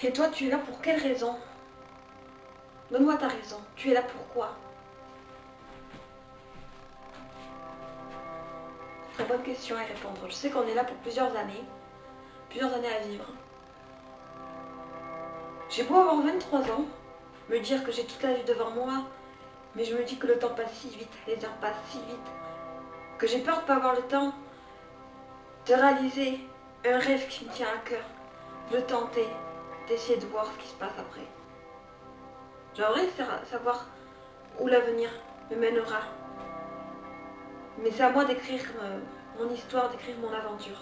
Et toi, tu es là pour quelle raison? Donne-moi ta raison. Tu es là pourquoi? Très bonne question à répondre. Je sais qu'on est là pour plusieurs années à vivre. J'ai beau avoir 23 ans, me dire que j'ai toute la vie devant moi, mais je me dis que le temps passe si vite, les heures passent si vite, que j'ai peur de ne pas avoir le temps de réaliser un rêve qui me tient à cœur, de tenter, d'essayer de voir ce qui se passe après. J'aimerais savoir où l'avenir me mènera, mais c'est à moi d'écrire mon histoire, d'écrire mon aventure.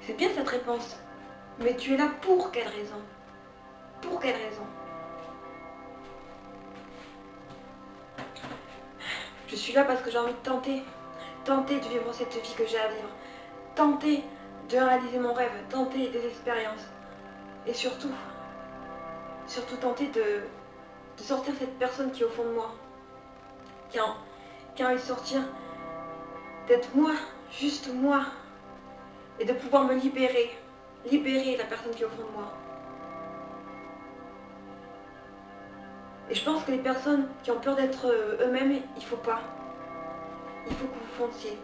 C'est bien cette réponse, mais tu es là pour quelle raison? Pour quelle raison? Je suis là parce que j'ai envie de tenter de vivre cette vie que j'ai à vivre, tenter de réaliser mon rêve, tenter des expériences, et surtout tenter de sortir cette personne qui est au fond de moi, qui a envie de sortir, d'être moi, juste moi, et de pouvoir me libérer la personne qui est au fond de moi. Et je pense que les personnes qui ont peur d'être eux-mêmes, il faut pas. Il faut que vous fonciez.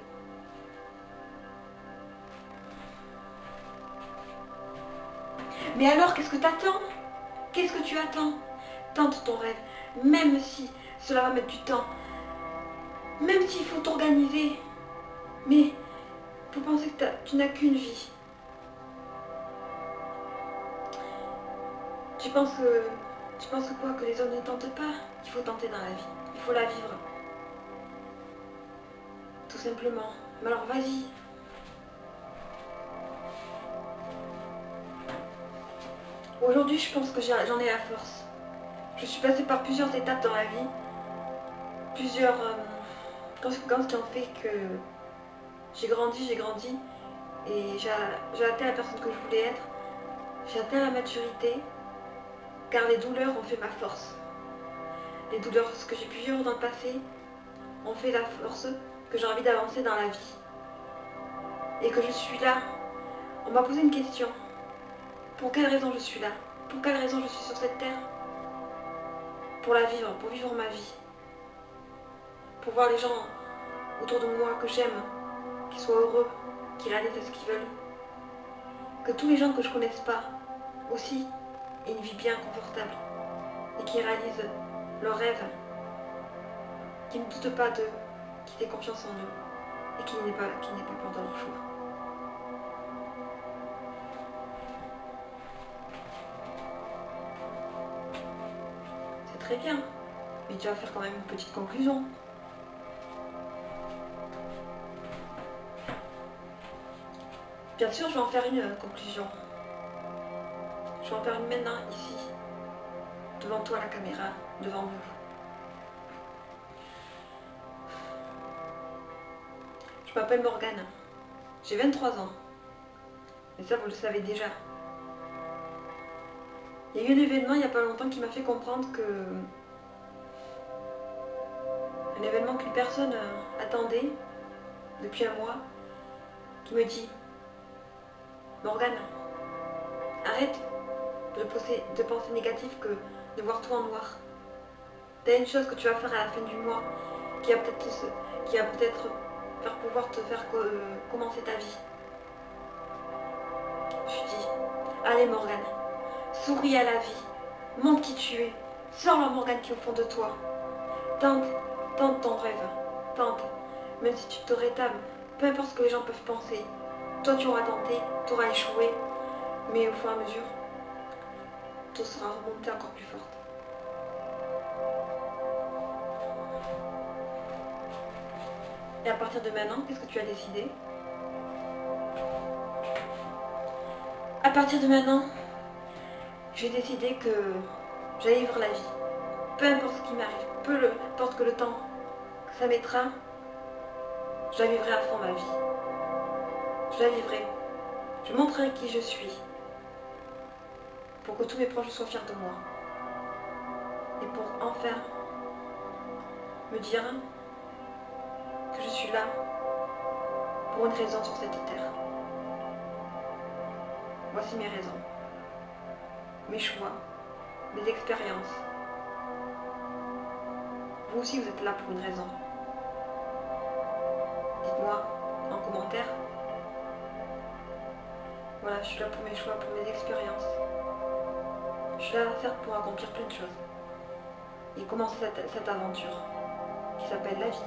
Mais alors, qu'est-ce que t'attends? Qu'est-ce que tu attends? Tente ton rêve, même si cela va mettre du temps. Même s'il faut t'organiser. Mais il faut penser que tu n'as qu'une vie. Tu penses quoi? Que les hommes ne tentent pas? Il faut tenter dans la vie. Il faut la vivre. Tout simplement. Mais alors vas-y. Aujourd'hui, je pense que j'en ai la force. Je suis passée par plusieurs étapes dans la vie. Plusieurs conséquences qui ont fait que j'ai grandi. Et j'ai atteint la personne que je voulais être. J'ai atteint la maturité. Car les douleurs ont fait ma force. Les douleurs, ce que j'ai pu vivre dans le passé, ont fait la force que j'ai envie d'avancer dans la vie. Et que je suis là. On m'a posé une question. Pour quelle raison je suis là? Pour quelle raison je suis sur cette terre? Pour la vivre, pour vivre ma vie. Pour voir les gens autour de moi que j'aime, qui soient heureux, qui réalisent ce qu'ils veulent. Que tous les gens que je ne connaisse pas aussi aient une vie bien confortable et qui réalisent leurs rêves, qui ne doutent pas d'eux, qui aient confiance en eux et qui n'aient pas peur de leur choix. C'est très bien, mais tu vas faire quand même une petite conclusion. Bien sûr, je vais en faire une conclusion. Je vais en faire une maintenant, ici, devant toi, la caméra, devant vous. Je m'appelle Morgane. J'ai 23 ans. Mais ça, vous le savez déjà. Il y a eu un événement il n'y a pas longtemps qui m'a fait comprendre que... Un événement qu'une personne attendait depuis un mois, qui me dit: Morgane, arrête de penser négatif que de voir tout en noir. T'as une chose que tu vas faire à la fin du mois qui va peut-être pouvoir te faire commencer ta vie. Je lui dis: allez Morgane, souris à la vie, montre qui tu es, sors la Morgane qui est au fond de toi. Tente ton rêve, tente, même si tu te rétables, peu importe ce que les gens peuvent penser. Toi tu auras tenté, tu auras échoué, mais au fur et à mesure, tu seras remontée encore plus forte. Et à partir de maintenant, qu'est-ce que tu as décidé? À partir de maintenant, j'ai décidé que j'allais vivre la vie. Peu importe ce qui m'arrive, peu importe que le temps que ça mettra, je la vivrai à fond ma vie. Je la vivrai. Je montrerai qui je suis. Pour que tous mes proches soient fiers de moi. Et pour enfin me dire que je suis là pour une raison sur cette terre. Voici mes raisons, mes choix, mes expériences. Vous aussi, vous êtes là pour une raison. Dites-moi en commentaire. Voilà, je suis là pour mes choix, pour mes expériences. Je suis là, certes, pour accomplir plein de choses. Et commencer cette aventure qui s'appelle la vie.